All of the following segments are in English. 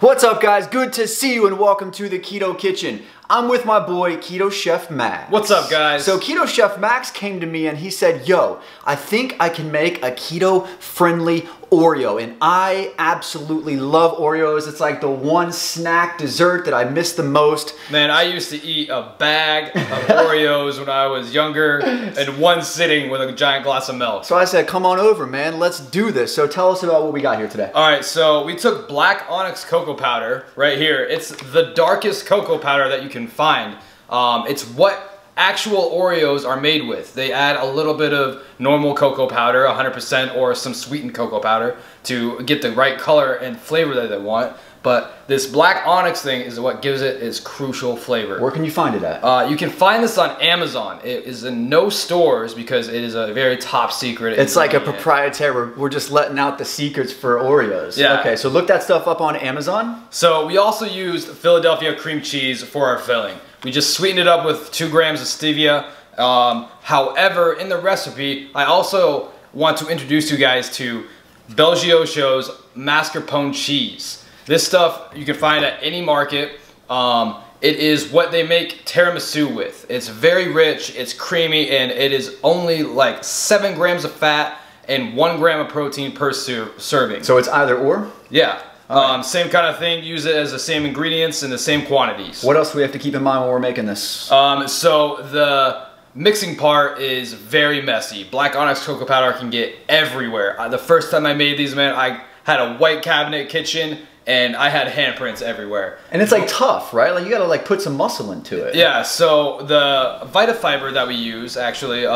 What's up, guys? Good to see you and welcome to the Keto Kitchen. I'm with my boy, Keto Chef Max. What's up, guys? So Keto Chef Max came to me and he said, yo, I think I can make a keto-friendly Oreo. And I absolutely love Oreos. It's like the one snack dessert that I miss the most. Man, I used to eat a bag of Oreos when I was younger in one sitting with a giant glass of milk. So I said, come on over, man. Let's do this. So tell us about what we got here today. All right, so we took black Onyx cocoa powder right here. It's the darkest cocoa powder that you can find. It's what actual Oreos are made with. They add a little bit of normal cocoa powder, 100%, or some sweetened cocoa powder to get the right color and flavor that they want. But this black Onyx thing is what gives it its crucial flavor. Where can you find it at? You can find this on Amazon. It is in no stores because it is a very top secret. It's like a proprietary, we're just letting out the secrets for Oreos. Yeah. Okay, so look that stuff up on Amazon. So we also used Philadelphia cream cheese for our filling. We just sweetened it up with 2 grams of stevia. However, in the recipe, I also want to introduce you guys to Belgiojo's mascarpone cheese. This stuff you can find at any market. It is what they make tiramisu with. It's very rich, it's creamy, and it is only like 7 grams of fat and 1 gram of protein per serving. So it's either or? Yeah. Same kind of thing, use it as the same ingredients in the same quantities. What else do we have to keep in mind when we're making this? So the mixing part is very messy. Black Onyx cocoa powder can get everywhere. The first time I made these, man, I had a white cabinet kitchen and I had handprints everywhere. And it's like tough, right? Like you gotta like put some muscle into it. Yeah, so the Vita Fiber that we use actually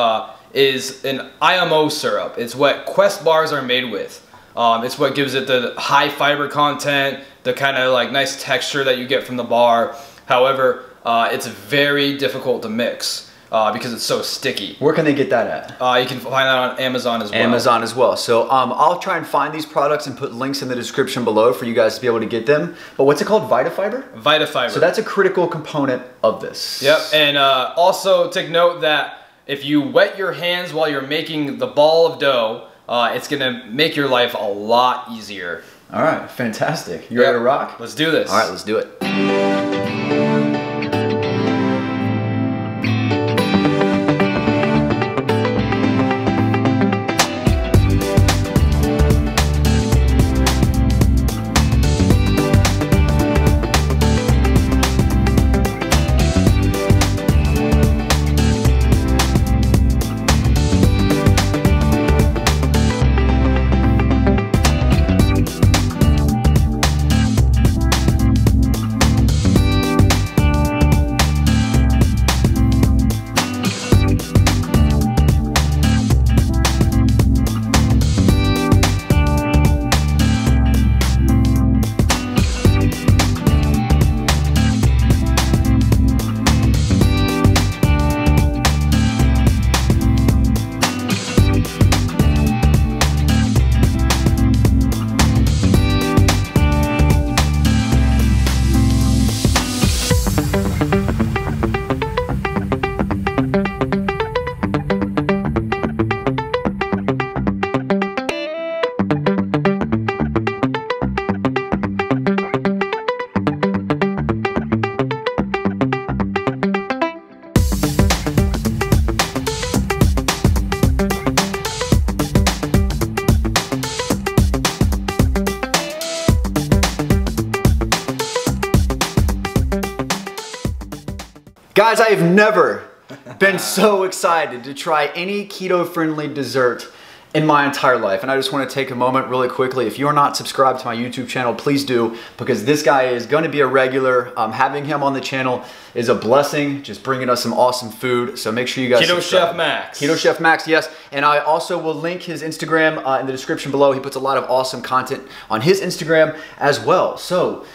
is an IMO syrup. It's what Quest bars are made with. It's what gives it the high fiber content, the kind of like nice texture that you get from the bar. However, it's very difficult to mix because it's so sticky. Where can they get that at? You can find that on Amazon as well. Amazon as well. So I'll try and find these products and put links in the description below for you guys to be able to get them. But what's it called? Vita Fiber? Vita Fiber. So that's a critical component of this. Yep, and also take note that if you wet your hands while you're making the ball of dough, it's gonna make your life a lot easier. All right, fantastic. You ready to rock? Let's do this. All right, let's do it. Guys, I have never been so excited to try any keto-friendly dessert in my entire life. And I just want to take a moment really quickly. If you're not subscribed to my YouTube channel, please do, because this guy is going to be a regular. Having him on the channel is a blessing, just bringing us some awesome food. So make sure you guys subscribe. Chef Max. Keto Chef Max, yes. And I also will link his Instagram in the description below. He puts a lot of awesome content on his Instagram as well. So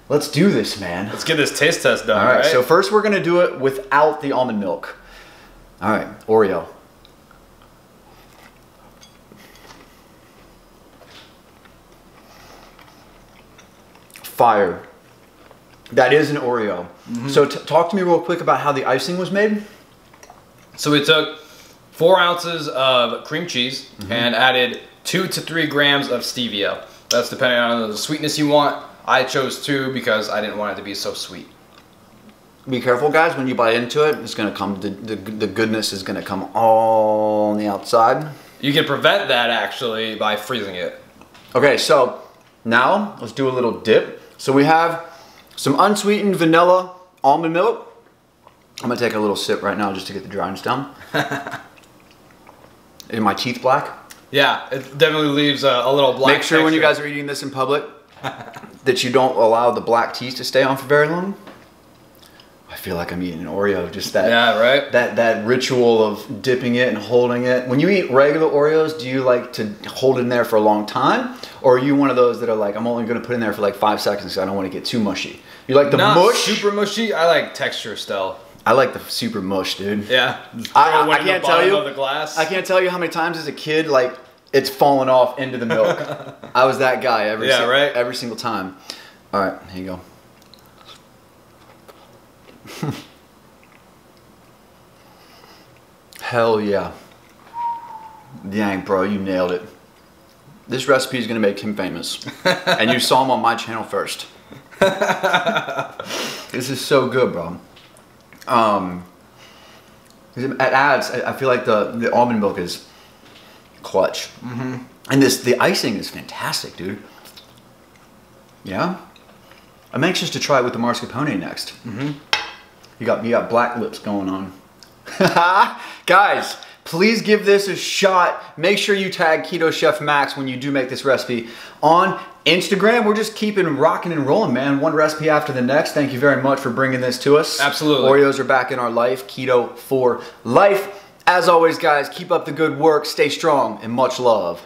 let's do this, man. Let's get this taste test done. All right, so first we're gonna do it without the almond milk. All right, Oreo. Fire. That is an Oreo. Mm-hmm. So talk to me real quick about how the icing was made. So we took 4 ounces of cream cheese and added 2 to 3 grams of stevia. That's depending on the sweetness you want. I chose 2 because I didn't want it to be so sweet. Be careful, guys. When you bite into it, it's gonna come. The goodness is gonna come all on the outside. You can prevent that actually by freezing it. Okay, so now let's do a little dip. So we have some unsweetened vanilla almond milk. I'm gonna take a little sip right now just to get the dryness down. Is my teeth black? Yeah, it definitely leaves a little black. Make sure when you guys are eating this in public that you don't allow the black teeth to stay on for very long. I feel like I'm eating an Oreo, just that. Yeah, right. That ritual of dipping it and holding it. When you eat regular Oreos, do you like to hold it in there for a long time, or are you one of those that are like, I'm only going to put it in there for like 5 seconds because I don't want to get too mushy? You like the mush? Super mushy. I like texture still. I like the super mush, dude. Yeah. I can't tell you. Of the glass. I can't tell you how many times as a kid, like, it's fallen off into the milk. I was that guy every single time. All right, here you go. Hell yeah. Dang, bro, you nailed it. This recipe is gonna make him famous. And you saw him on my channel first. This is so good, bro. It adds, I feel like the almond milk is clutch. And the icing is fantastic, dude. Yeah? I'm anxious to try it with the mascarpone next. You got black lips going on. Guys, please give this a shot. Make sure you tag Keto Chef Max when you do make this recipe on Instagram. We're just keeping rocking and rolling, man. One recipe after the next. Thank you very much for bringing this to us. Absolutely. Oreos are back in our life. Keto for life. As always, guys, keep up the good work. Stay strong and much love.